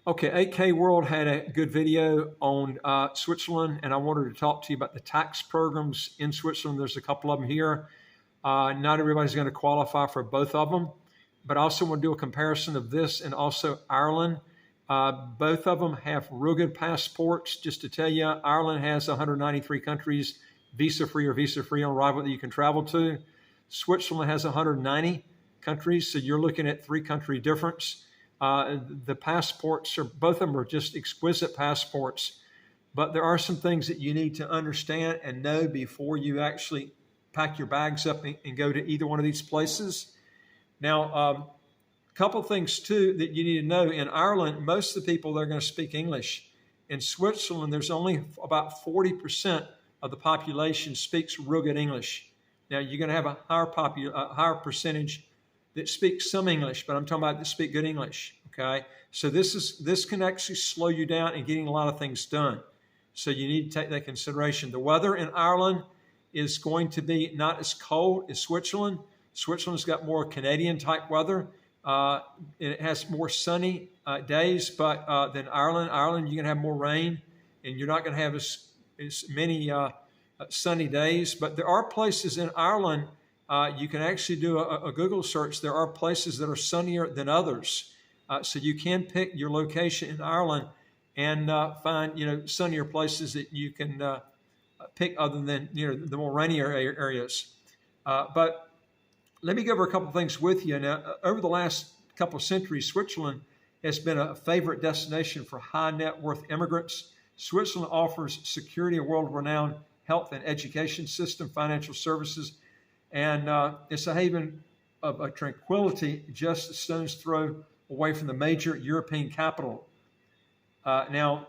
Okay, 8K World had a good video on Switzerland, and I wanted to talk to you about the tax programs in Switzerland. There's a couple of them here. Not everybody's going to qualify for both of them, but I also want to do a comparison of this and also Ireland. Both of them have real good passports. Just to tell you, Ireland has 193 countries visa-free or visa-free on arrival that you can travel to. Switzerland has 190 countries, so you're looking at three-country difference. The passports both of them are just exquisite passports, but there are some things that you need to understand and know before you actually pack your bags up and go to either one of these places. Now, a couple of things too that you need to know. In Ireland, most of the people, they're going to speak English. In Switzerland, there's only about 40% of the population speaks real good English. Now, you're going to have a higher percentage that speak some English, but I'm talking about that speak good English, okay? So this can actually slow you down in getting a lot of things done. So you need to take that consideration. The weather in Ireland is going to be not as cold as Switzerland. Switzerland's got more Canadian type weather. It has more sunny days, but than Ireland. Ireland, you're going to have more rain, and you're not going to have as many sunny days. But there are places in Ireland. You can actually do a Google search. There are places that are sunnier than others. So you can pick your location in Ireland and find, sunnier places that you can pick other than, the more rainier areas. But let me go over a couple of things with you. Now, over the last couple of centuries, Switzerland has been a favorite destination for high net worth immigrants. Switzerland offers security, a world-renowned health and education system, financial services, and it's a haven of tranquility just a stone's throw away from the major European capital. Now,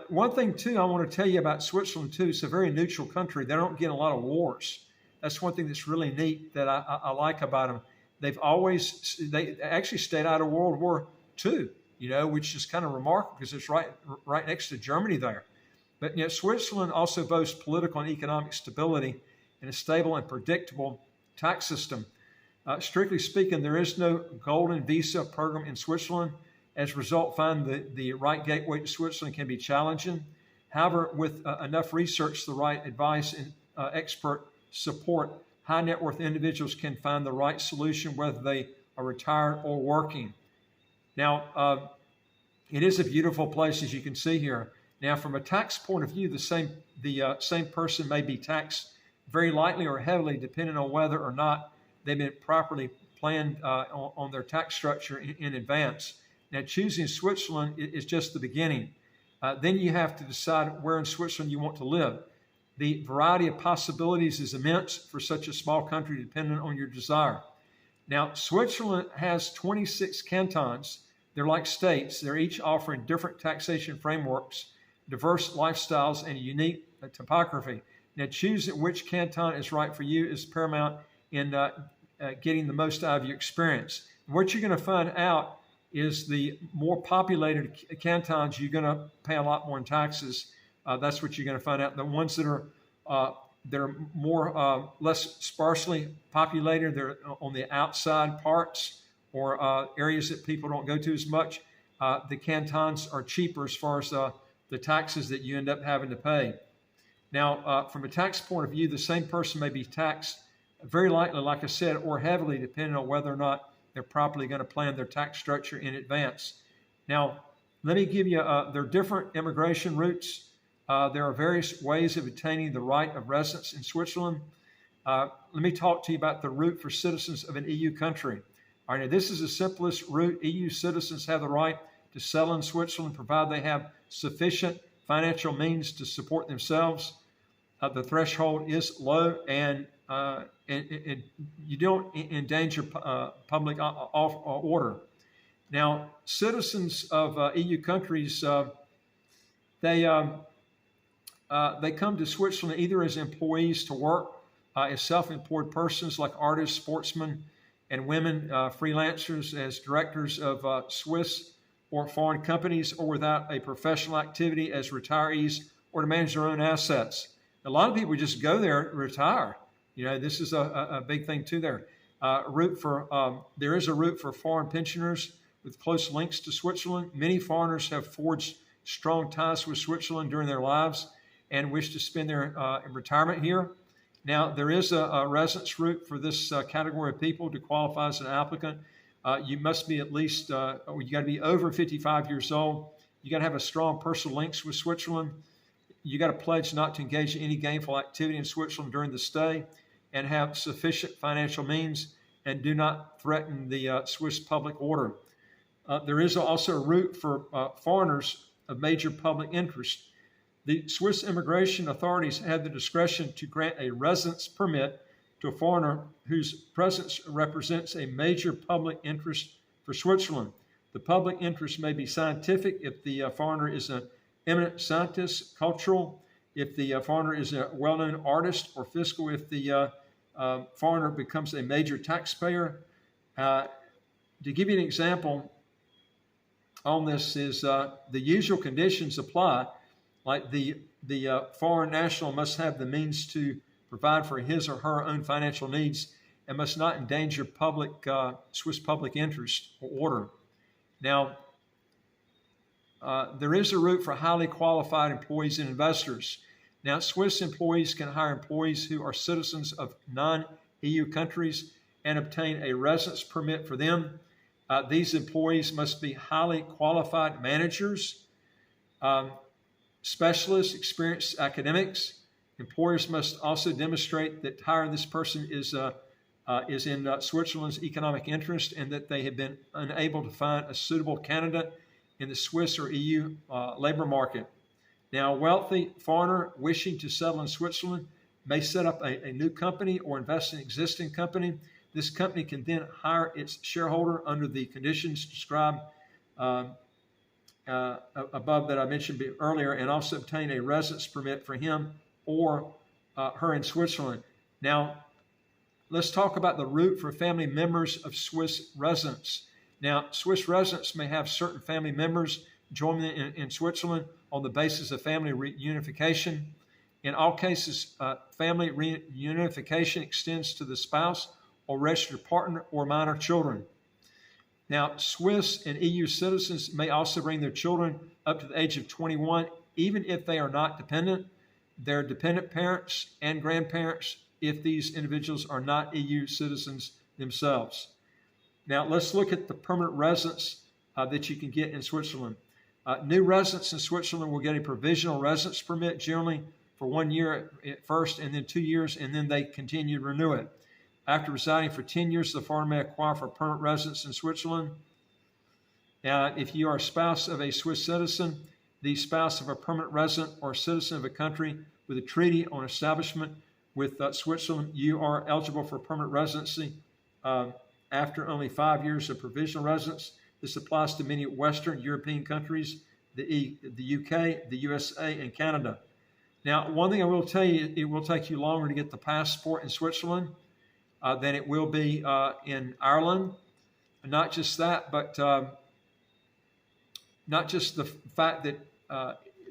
one thing, too, I want to tell you about Switzerland, too. It's a very neutral country. They don't get a lot of wars. That's one thing that's really neat that I like about them. They actually stayed out of World War II, which is kind of remarkable because it's right next to Germany there. But Switzerland also boasts political and economic stability and a stable and predictable tax system. Strictly speaking, there is no golden visa program in Switzerland. As a result, finding the right gateway to Switzerland can be challenging. However, with enough research, the right advice, and expert support, high net worth individuals can find the right solution, whether they are retired or working. Now, it is a beautiful place, as you can see here. Now, from a tax point of view, the same person may be taxed very lightly or heavily, depending on whether or not they've been properly planned on their tax structure in advance. Now, choosing Switzerland is just the beginning. Then you have to decide where in Switzerland you want to live. The variety of possibilities is immense for such a small country, depending on your desire. Now, Switzerland has 26 cantons. They're like states. They're each offering different taxation frameworks, diverse lifestyles, and a unique topography. Now, choosing which canton is right for you is paramount in getting the most out of your experience. And what you're going to find out is the more populated cantons, you're going to pay a lot more in taxes. That's what you're going to find out. The ones that are more less sparsely populated, they're on the outside parts or areas that people don't go to as much. The cantons are cheaper as far as the taxes that you end up having to pay. Now, from a tax point of view, the same person may be taxed very lightly, like I said, or heavily, depending on whether or not they're properly going to plan their tax structure in advance. Now, let me give you, there are different immigration routes. There are various ways of obtaining the right of residence in Switzerland. Let me talk to you about the route for citizens of an EU country. All right, now this is the simplest route. EU citizens have the right to settle in Switzerland, provided they have sufficient financial means to support themselves. The threshold is low, and you don't endanger public order. Now, citizens of EU countries, they come to Switzerland either as employees to work, as self-employed persons like artists, sportsmen, and women, freelancers as directors of Swiss or foreign companies, or without a professional activity as retirees or to manage their own assets. A lot of people just go there and retire. This is a big thing too there. There is a route for foreign pensioners with close links to Switzerland. Many foreigners have forged strong ties with Switzerland during their lives and wish to spend their retirement here. Now, there is a residence route for this category of people to qualify as an applicant. You must be at least, you got to be over 55 years old. You got to have a strong personal links with Switzerland. You got to pledge not to engage in any gainful activity in Switzerland during the stay, and have sufficient financial means, and do not threaten the Swiss public order. There is also a route for foreigners of major public interest. The Swiss immigration authorities have the discretion to grant a residence permit to a foreigner whose presence represents a major public interest for Switzerland. The public interest may be scientific if the foreigner is an eminent scientist, cultural if the foreigner is a well-known artist, or fiscal if the foreigner becomes a major taxpayer. To give you an example on this is the usual conditions apply, like the foreign national must have the means to provide for his or her own financial needs and must not endanger Swiss public interest or order. Now, there is a route for highly qualified employees and investors. Now, Swiss employees can hire employees who are citizens of non-EU countries and obtain a residence permit for them. These employees must be highly qualified managers, specialists, experienced academics. Employers must also demonstrate that hiring this person is in Switzerland's economic interest, and that they have been unable to find a suitable candidate in the Swiss or EU labor market. Now, a wealthy foreigner wishing to settle in Switzerland may set up a new company or invest in an existing company. This company can then hire its shareholder under the conditions described above that I mentioned earlier, and also obtain a residence permit for him or her in Switzerland. Now, let's talk about the route for family members of Swiss residents. Now, Swiss residents may have certain family members join them in Switzerland on the basis of family reunification. In all cases, family reunification extends to the spouse or registered partner or minor children. Now, Swiss and EU citizens may also bring their children up to the age of 21, even if they are not dependent. Their dependent parents and grandparents, if these individuals are not EU citizens themselves. Now, let's look at the permanent residence that you can get in Switzerland. New residents in Switzerland will get a provisional residence permit, generally for 1 year at first, and then 2 years, and then they continue to renew it. After residing for 10 years, the foreigner may apply for permanent residence in Switzerland. If you are a spouse of a Swiss citizen, the spouse of a permanent resident or citizen of a country with a treaty on establishment with Switzerland, you are eligible for permanent residency after only 5 years of provisional residence. This applies to many Western European countries, the UK, the USA, and Canada. Now, one thing I will tell you, it will take you longer to get the passport in Switzerland than it will be in Ireland. And not just that, but not just the fact that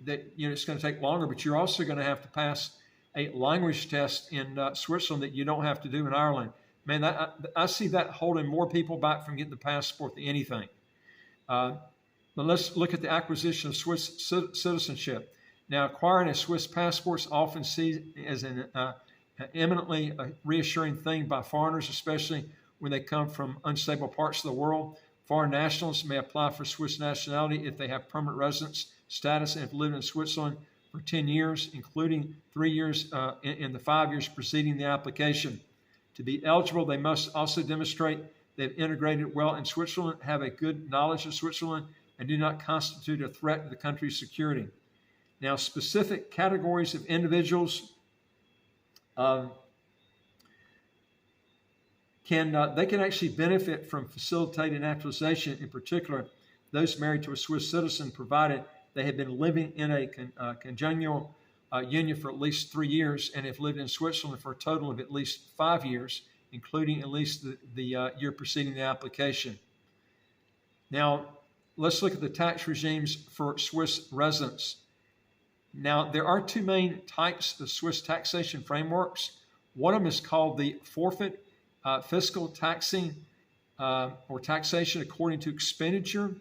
it's going to take longer, but you're also going to have to pass a language test in Switzerland that you don't have to do in Ireland. Man, I see that holding more people back from getting the passport than anything. But let's look at the acquisition of Swiss citizenship. Now, acquiring a Swiss passport is often seen as an eminently reassuring thing by foreigners, especially when they come from unstable parts of the world. Foreign nationals may apply for Swiss nationality if they have permanent residence status and have lived in Switzerland for 10 years, including 3 years in the 5 years preceding the application. To be eligible, they must also demonstrate they've integrated well in Switzerland, have a good knowledge of Switzerland, and do not constitute a threat to the country's security. Now, specific categories of individuals can actually benefit from facilitated naturalization. In particular, those married to a Swiss citizen, provided they have been living in a congenial union for at least 3 years and have lived in Switzerland for a total of at least 5 years, including at least the year preceding the application. Now, let's look at the tax regimes for Swiss residents. Now, there are two main types of Swiss taxation frameworks. One of them is called the forfeit fiscal taxing or taxation according to expenditure.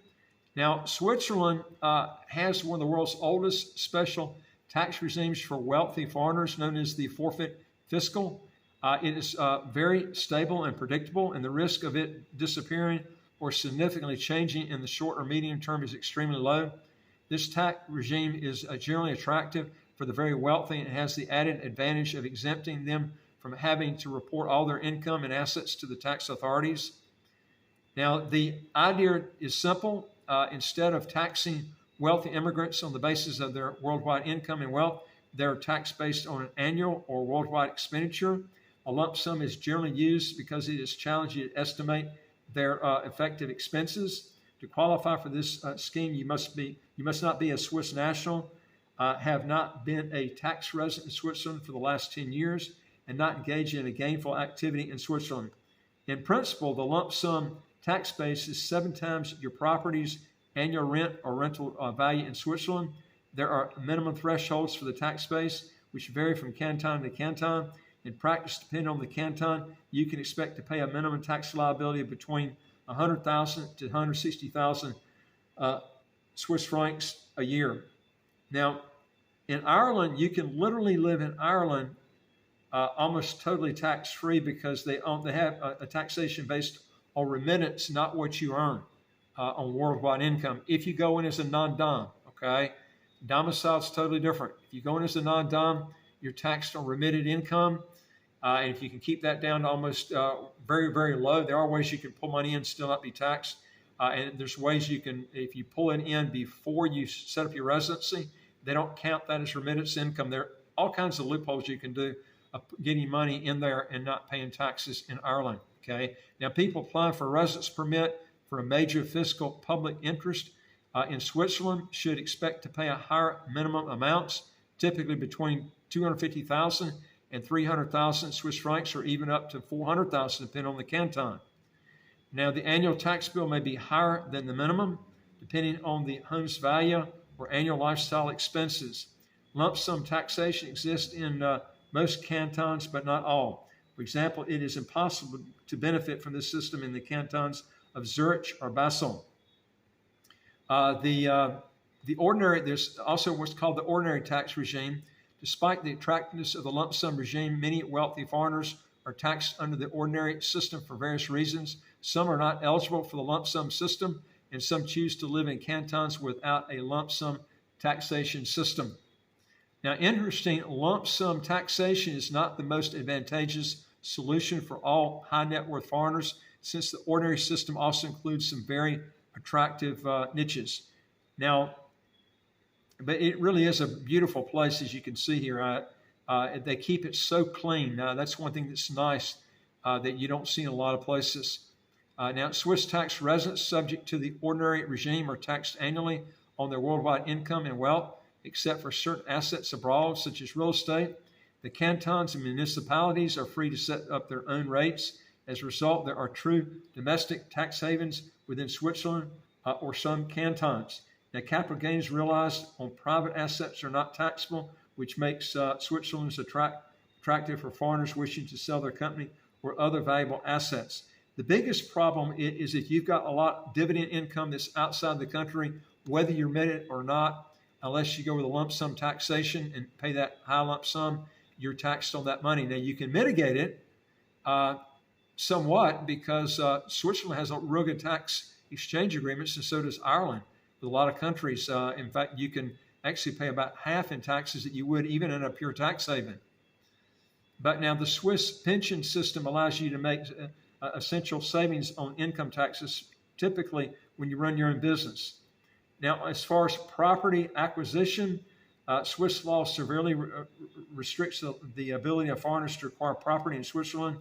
Now, Switzerland has one of the world's oldest special tax regimes for wealthy foreigners, known as the forfeit fiscal. It is very stable and predictable, and the risk of it disappearing or significantly changing in the short or medium term is extremely low. This tax regime is generally attractive for the very wealthy and has the added advantage of exempting them from having to report all their income and assets to the tax authorities. Now, the idea is simple. Instead of taxing wealthy immigrants on the basis of their worldwide income and wealth, they're taxed based on an annual or worldwide expenditure. A lump sum is generally used because it is challenging to estimate their effective expenses. To qualify for this scheme, you must not be a Swiss national, have not been a tax resident in Switzerland for the last 10 years, and not engage in a gainful activity in Switzerland. In principle, the lump sum tax base is 7 times your property's annual rent or rental value in Switzerland. There are minimum thresholds for the tax base, which vary from canton to canton. In practice, depending on the canton, you can expect to pay a minimum tax liability of between 100,000 to 160,000 Swiss francs a year. Now, in Ireland, you can literally live in Ireland almost totally tax-free because they have a taxation based on remittance, not what you earn on worldwide income. If you go in as a non-dom, okay, domicile is totally different. If you go in as a non-dom, you're taxed on remitted income. And if you can keep that down to almost very, very low, there are ways you can pull money in and still not be taxed. And there's ways you can, if you pull it in before you set up your residency, they don't count that as remittance income. There are all kinds of loopholes you can do getting money in there and not paying taxes in Ireland. Okay. Now, people applying for a residence permit for a major fiscal public interest in Switzerland should expect to pay a higher minimum amounts, typically between 250,000 and 300,000 Swiss francs, or even up to 400,000, depending on the canton. Now, the annual tax bill may be higher than the minimum, depending on the home's value or annual lifestyle expenses. Lump sum taxation exists in most cantons, but not all. For example, it is impossible to benefit from this system in the cantons of Zurich or Basel. The ordinary, there's also what's called the ordinary tax regime. Despite the attractiveness of the lump sum regime, many wealthy foreigners are taxed under the ordinary system for various reasons. Some are not eligible for the lump sum system, and some choose to live in cantons without a lump sum taxation system. Now, interesting, lump sum taxation is not the most advantageous solution for all high net worth foreigners, since the ordinary system also includes some very attractive niches. Now, but it really is a beautiful place, as you can see here. They keep it so clean. That's one thing that's nice that you don't see in a lot of places. Now, Swiss tax residents subject to the ordinary regime are taxed annually on their worldwide income and wealth, except for certain assets abroad, such as real estate. The cantons and municipalities are free to set up their own rates. As a result, there are true domestic tax havens within Switzerland or some cantons. Now, capital gains realized on private assets are not taxable, which makes Switzerland attractive for foreigners wishing to sell their company or other valuable assets. The biggest problem is if you've got a lot of dividend income that's outside the country, whether you remit it or not, unless you go with a lump sum taxation and pay that high lump sum, you're taxed on that money. Now, you can mitigate it somewhat because Switzerland has a real good tax exchange agreements, and so does Ireland with a lot of countries. In fact, you can actually pay about half in taxes that you would even in a pure tax haven. But now the Swiss pension system allows you to make essential savings on income taxes, typically when you run your own business. Now, as far as property acquisition, Swiss law severely restricts the ability of foreigners to acquire property in Switzerland.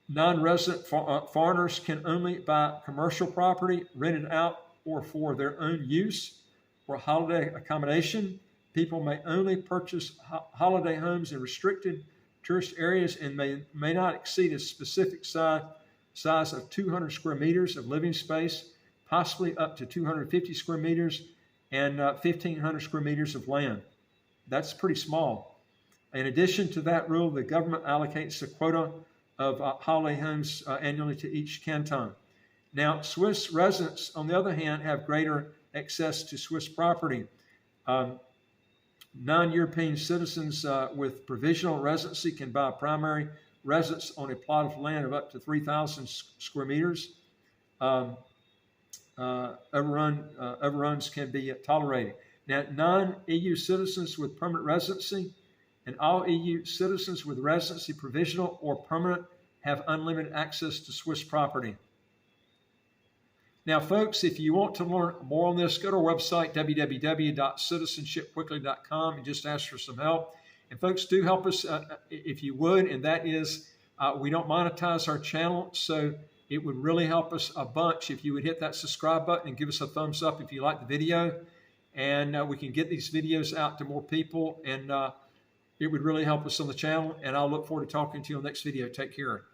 Non-resident foreigners can only buy commercial property, rent it out, or for their own use or holiday accommodation. People may only purchase holiday homes in restricted tourist areas and may not exceed a specific size of 200 square meters of living space, possibly up to 250 square meters and 1,500 square meters of land. That's pretty small. In addition to that rule, the government allocates a quota of holiday homes annually to each canton. Now, Swiss residents, on the other hand, have greater access to Swiss property. Non-European citizens with provisional residency can buy a primary residence on a plot of land of up to 3,000 square meters. Overruns can be tolerated. Now, non-EU citizens with permanent residency and all EU citizens with residency provisional or permanent have unlimited access to Swiss property. Now, folks, if you want to learn more on this, go to our website, www.citizenshipquickly.com, and just ask for some help. And folks, do help us if you would, and that is, we don't monetize our channel, so it would really help us a bunch if you would hit that subscribe button and give us a thumbs up if you like the video. And we can get these videos out to more people, and it would really help us on the channel. And I'll look forward to talking to you on the next video. Take care.